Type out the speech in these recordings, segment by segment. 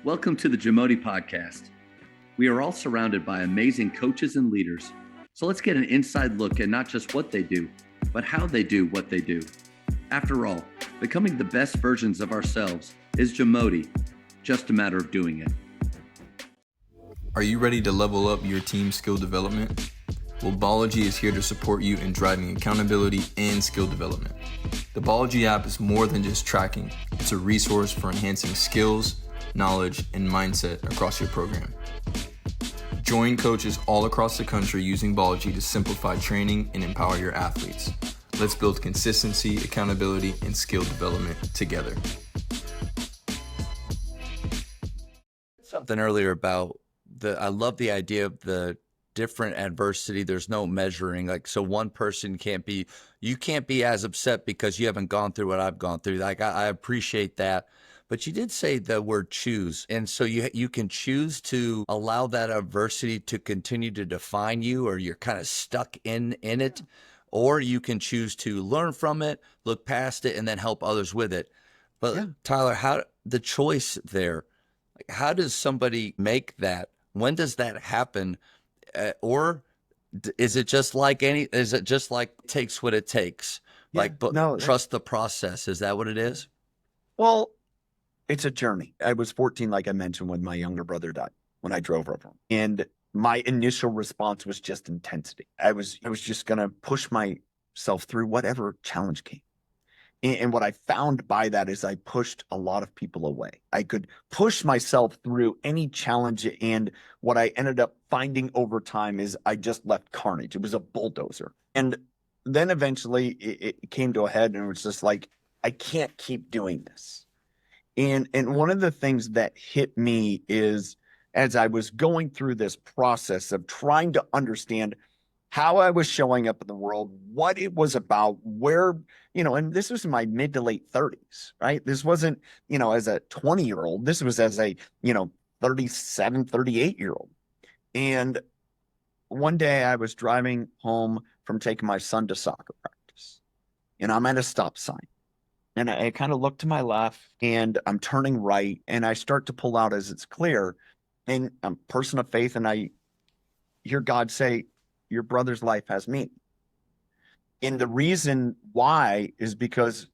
Welcome to the Jamodi podcast. We are all surrounded by amazing coaches and leaders. So let's get an inside look at not just what they do, but how they do what they do. After all, becoming the best versions of ourselves is Jamodi, just a matter of doing it. Are you ready to level up your team skill development? Well, Bology is here to support you in driving accountability and skill development. The Bology app is more than just tracking. It's a resource for enhancing skills, knowledge, and mindset across your program. Join coaches all across the country using Bology to simplify training and empower your athletes. Let's build consistency, accountability, and skill development together. Something earlier about I love the idea of the different adversity. There's no measuring. So one person you can't be as upset because you haven't gone through what I've gone through. I appreciate that. But you did say the word choose. And so you can choose to allow that adversity to continue to define you, or you're kind of stuck in it, or you can choose to learn from it, look past it, and then help others with it. But Tyler, how the choice there, how does somebody make that? When does that happen? Or is it just like takes what it takes? Trust the process. Is that what it is? Well, it's a journey. I was 14, like I mentioned, when my younger brother died, when I drove over him. And my initial response was just intensity. I was just going to push myself through whatever challenge came. And what I found by that is I pushed a lot of people away. I could push myself through any challenge. And what I ended up finding over time is I just left carnage. It was a bulldozer. And then eventually it came to a head, and it was just like, I can't keep doing this. And one of the things that hit me is, as I was going through this process of trying to understand how I was showing up in the world, what it was about, where, and this was in my mid to late 30s, right? This wasn't, as a 20-year-old. This was as a, 37, 38-year-old. And one day I was driving home from taking my son to soccer practice, and I'm at a stop sign. And I kind of look to my left, and I'm turning right, and I start to pull out as it's clear. And I'm a person of faith, and I hear God say, your brother's life has meaning. And the reason why is because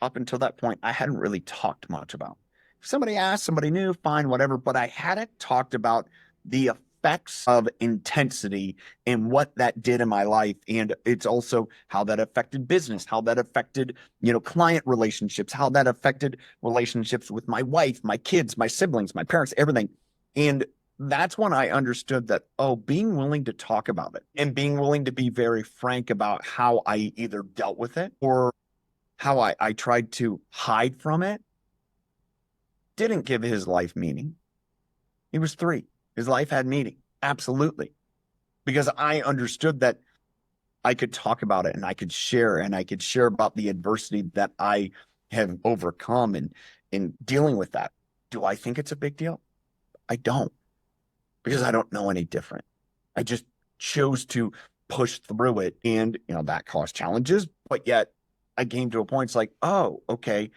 up until that point, I hadn't really talked much about. If somebody asked, somebody knew, fine, whatever, but I hadn't talked about the effects of intensity and what that did in my life. And it's also how that affected business, how that affected, client relationships, how that affected relationships with my wife, my kids, my siblings, my parents, everything. And that's when I understood that, being willing to talk about it and being willing to be very frank about how I either dealt with it or how I tried to hide from it didn't give his life meaning. He was 3. His life had meaning. Absolutely. Because I understood that I could talk about it, and I could share about the adversity that I have overcome and in dealing with that. Do I think it's a big deal? I don't, because I don't know any different. I just chose to push through it, and that caused challenges, but yet I came to a point, it's like, okay,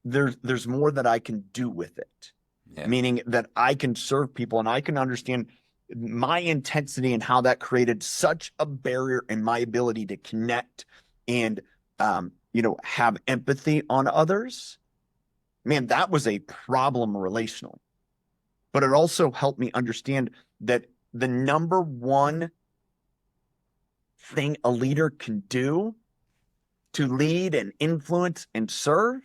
there's more that I can do with it. Yeah. Meaning that I can serve people, and I can understand my intensity and how that created such a barrier in my ability to connect and, have empathy on others. Man, that was a problem relationally. But it also helped me understand that the number one thing a leader can do to lead and influence and serve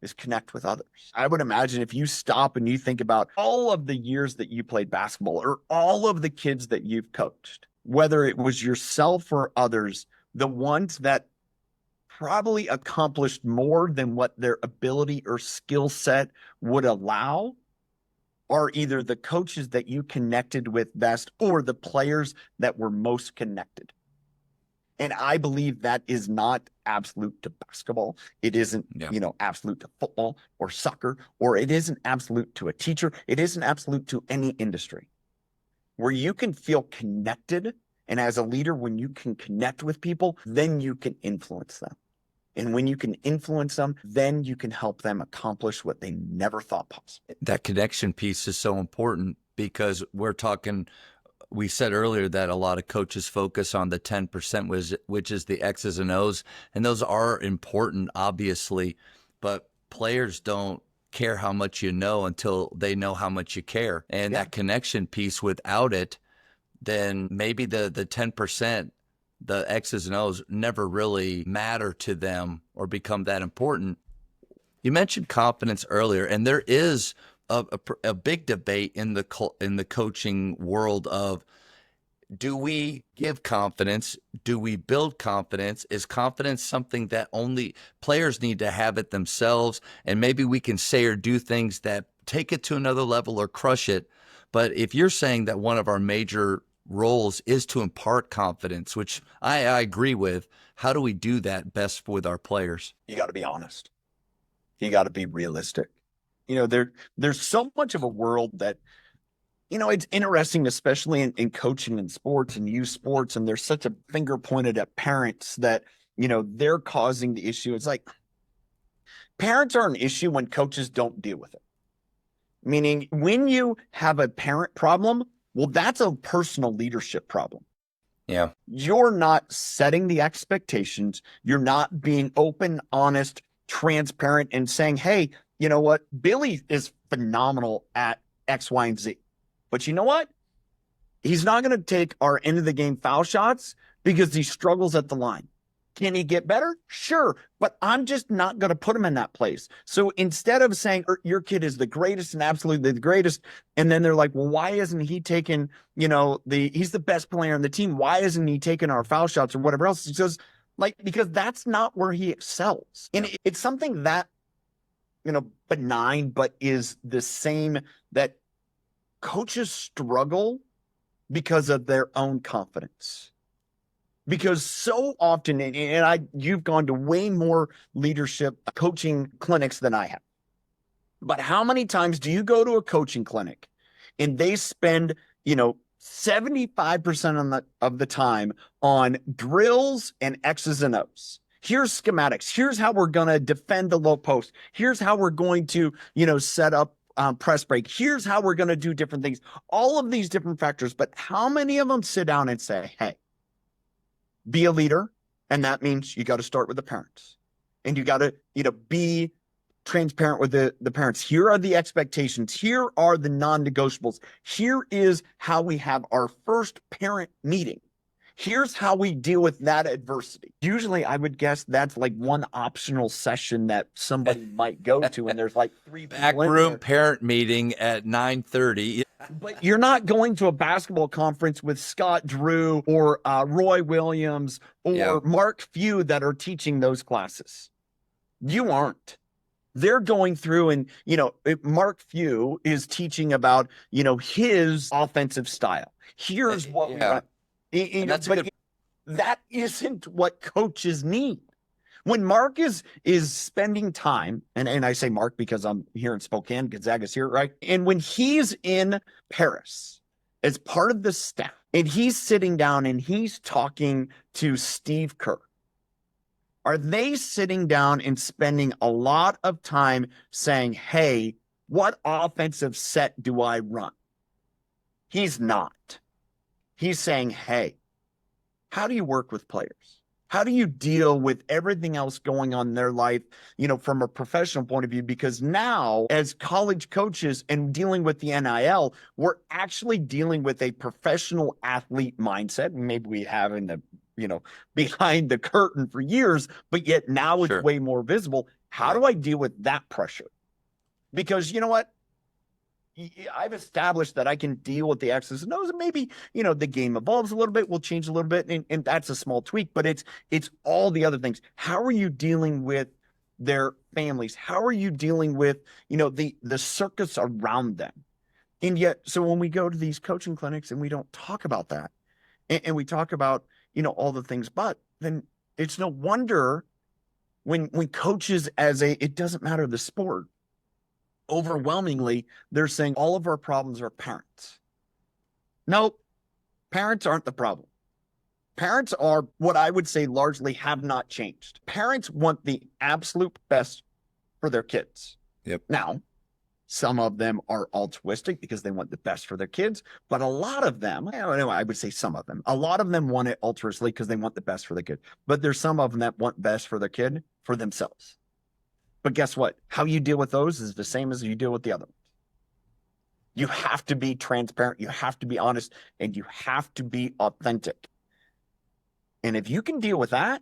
is connect with others. I would imagine if you stop and you think about all of the years that you played basketball, or all of the kids that you've coached, whether it was yourself or others, the ones that probably accomplished more than what their ability or skill set would allow are either the coaches that you connected with best or the players that were most connected. And I believe that is not absolute to basketball. It isn't, absolute to football or soccer, or it isn't absolute to a teacher. It isn't absolute to any industry. Where you can feel connected, and as a leader, when you can connect with people, then you can influence them. And when you can influence them, then you can help them accomplish what they never thought possible. That connection piece is so important because we said earlier that a lot of coaches focus on the 10%, which is the X's and O's, and those are important, obviously, but players don't care how much you know until they know how much you care. And that connection piece, without it, then maybe the 10%, the X's and O's, never really matter to them or become that important. You mentioned confidence earlier, and there is a big debate in the coaching world of, do we give confidence? Do we build confidence? Is confidence something that only players need to have it themselves? And maybe we can say or do things that take it to another level or crush it. But if you're saying that one of our major roles is to impart confidence, which I agree with, how do we do that best with our players? You got to be honest. You got to be realistic. There's so much of a world that, it's interesting, especially in coaching and sports and youth sports, and there's such a finger pointed at parents that, they're causing the issue. It's like parents are an issue when coaches don't deal with it. Meaning when you have a parent problem, well, that's a personal leadership problem. Yeah. You're not setting the expectations. You're not being open, honest, transparent, and saying, hey, you know what? Billy is phenomenal at X, Y, and Z. But you know what? He's not going to take our end of the game foul shots because he struggles at the line. Can he get better? Sure. But I'm just not going to put him in that place. So instead of saying your kid is the greatest and absolutely the greatest, and then they're like, well, why isn't he taking, he's the best player on the team. Why isn't he taking our foul shots or whatever else? Because that's not where he excels. And it's something that, benign, but is the same that coaches struggle because of their own confidence. Because so often, and you've gone to way more leadership coaching clinics than I have. But how many times do you go to a coaching clinic and they spend, 75% of the time on drills and X's and O's? Here's schematics. Here's how we're going to defend the low post. Here's how we're going to, set up press break. Here's how we're going to do different things. All of these different factors. But how many of them sit down and say, hey, be a leader? And that means you got to start with the parents. And you got to, be transparent with the parents. Here are the expectations. Here are the non-negotiables. Here is how we have our first parent meeting. Here's how we deal with that adversity. Usually I would guess that's like one optional session that somebody might go to, and there's like 3 people back room parent meeting at 9:30. But you're not going to a basketball conference with Scott Drew or Roy Williams or Mark Few that are teaching those classes. You aren't. They're going through and, Mark Few is teaching about, his offensive style. Here's what we want. That isn't what coaches need. When Mark is spending time, and I say Mark because I'm here in Spokane, Gonzaga's here, right? And when he's in Paris as part of the staff, and he's sitting down and he's talking to Steve Kerr, are they sitting down and spending a lot of time saying, hey, what offensive set do I run? He's not. He's saying, hey, how do you work with players? How do you deal with everything else going on in their life, from a professional point of view? Because now, as college coaches and dealing with the NIL, we're actually dealing with a professional athlete mindset. Maybe we have in the, behind the curtain for years, but yet now it's way more visible. How do I deal with that pressure? Because you know what? I've established that I can deal with the X's and O's, and maybe, the game evolves a little bit, will change a little bit, and that's a small tweak, but it's all the other things. How are you dealing with their families? How are you dealing with, the circus around them? And yet, so when we go to these coaching clinics and we don't talk about that, and we talk about, all the things, but then it's no wonder when coaches it doesn't matter the sport, overwhelmingly, they're saying all of our problems are parents. Nope, parents aren't the problem. Parents are what I would say largely have not changed. Parents want the absolute best for their kids. Yep. Now, some of them are altruistic because they want the best for their kids, but a lot of them, I would say some of them, a lot of them want it altruistically because they want the best for the kid. But there's some of them that want best for their kid for themselves. But guess what? How you deal with those is the same as you deal with the other ones. You have to be transparent, you have to be honest, and you have to be authentic. And if you can deal with that,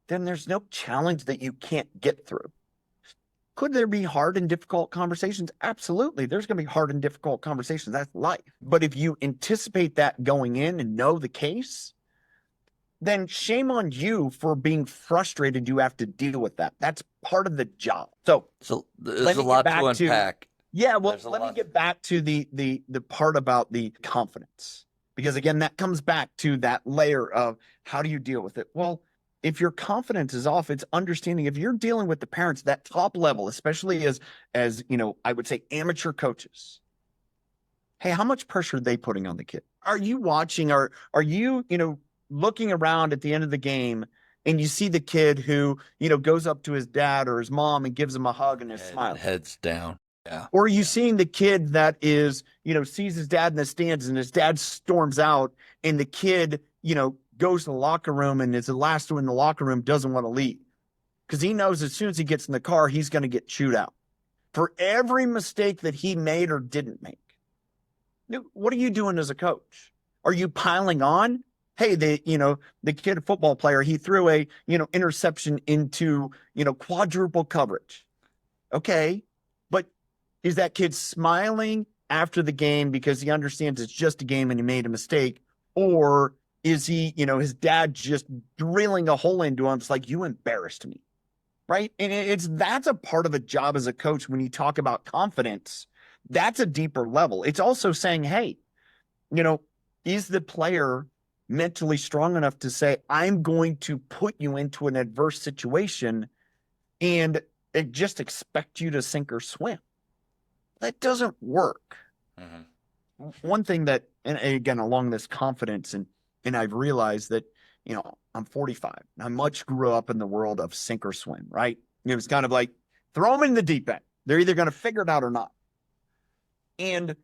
then there's no challenge that you can't get through. Could there be hard and difficult conversations? Absolutely. There's going to be hard and difficult conversations. That's life. But if you anticipate that going in and know the case, then shame on you for being frustrated. You have to deal with that. That's part of the job. So there's a lot to unpack. Yeah, well, let me get back to the part about the confidence. Because again, that comes back to that layer of how do you deal with it? Well, if your confidence is off, it's understanding if you're dealing with the parents, that top level, especially as I would say amateur coaches. Hey, how much pressure are they putting on the kid? Are you watching? Are you, looking around at the end of the game and you see the kid who, goes up to his dad or his mom and gives him a hug and is smiling? Heads down. Yeah. Or are you seeing the kid that is, sees his dad in the stands and his dad storms out and the kid, goes to the locker room and is the last one in the locker room, doesn't want to leave because he knows as soon as he gets in the car, he's going to get chewed out for every mistake that he made or didn't make. What are you doing as a coach? Are you piling on? Hey, the kid football player, he threw a, interception into, quadruple coverage. Okay. But is that kid smiling after the game because he understands it's just a game and he made a mistake? Or is he, his dad just drilling a hole into him? It's like, you embarrassed me, right? And that's a part of a job as a coach. When you talk about confidence, that's a deeper level. It's also saying, hey, is the player mentally strong enough to say, I'm going to put you into an adverse situation and just expect you to sink or swim? That doesn't work. Mm-hmm. One thing that, and again, along this confidence, and I've realized that, I'm 45. I much grew up in the world of sink or swim, right? It was kind of like, throw them in the deep end. They're either going to figure it out or not. And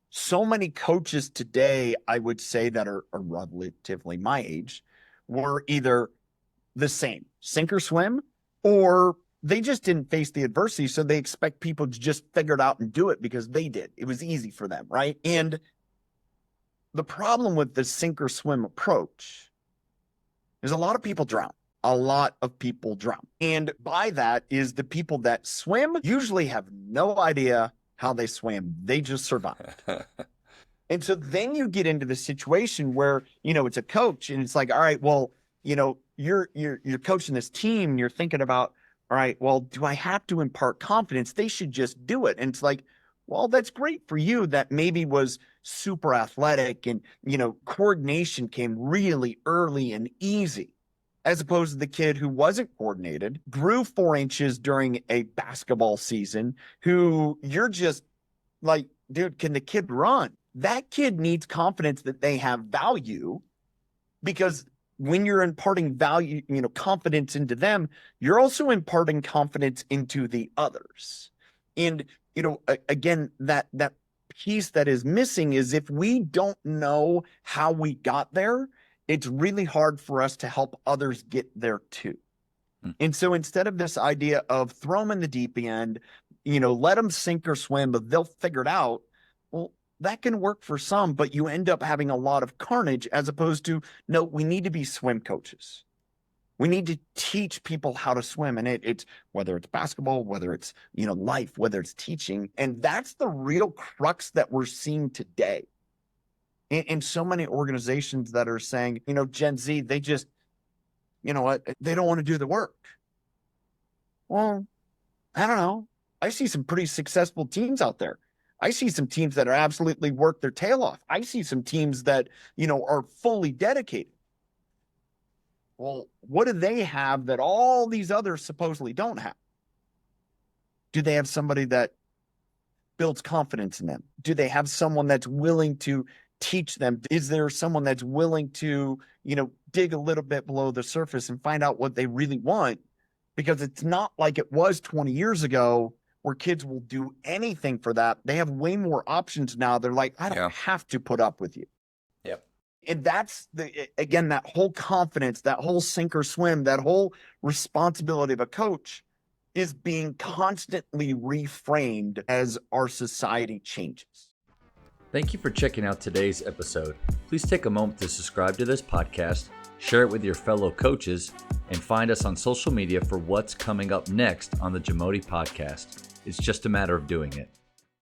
so many coaches today, I would say that are relatively my age, were either the same, sink or swim, or they just didn't face the adversity. So they expect people to just figure it out and do it because they did. It was easy for them, right? And the problem with the sink or swim approach is a lot of people drown. A lot of people drown. And by that is the people that swim usually have no idea how they swam. They just survive. And so then you get into the situation where, it's a coach and it's like, all right, well, you're coaching this team and you're thinking about, all right, well, do I have to impart confidence? They should just do it. And it's like, well, that's great for you that maybe was super athletic and, coordination came really early and easy, as opposed to the kid who wasn't coordinated, grew 4 inches during a basketball season, who you're just like, dude, can the kid run? That kid needs confidence that they have value, because when you're imparting value, confidence into them, you're also imparting confidence into the others. And, again, that piece that is missing is if we don't know how we got there, it's really hard for us to help others get there too. And so instead of this idea of throw them in the deep end, let them sink or swim, but they'll figure it out. Well, that can work for some, but you end up having a lot of carnage, as opposed to, no, we need to be swim coaches. We need to teach people how to swim. And it's whether it's basketball, whether it's, life, whether it's teaching. And that's the real crux that we're seeing today. And so many organizations that are saying, Gen Z, they just, they don't want to do the work. Well, I don't know. I see some pretty successful teams out there. I see some teams that are absolutely work their tail off. I see some teams that, are fully dedicated. Well, what do they have that all these others supposedly don't have? Do they have somebody that builds confidence in them? Do they have someone that's willing to teach them? Is there someone that's willing to, dig a little bit below the surface and find out what they really want? Because it's not like it was 20 years ago where kids will do anything for that. They have way more options now. They're like, I don't have to put up with you. Yep. And that's again, that whole confidence, that whole sink or swim, that whole responsibility of a coach is being constantly reframed as our society changes. Thank you for checking out today's episode. Please take a moment to subscribe to this podcast, share it with your fellow coaches, and find us on social media for what's coming up next on the Jamodi podcast. It's just a matter of doing it.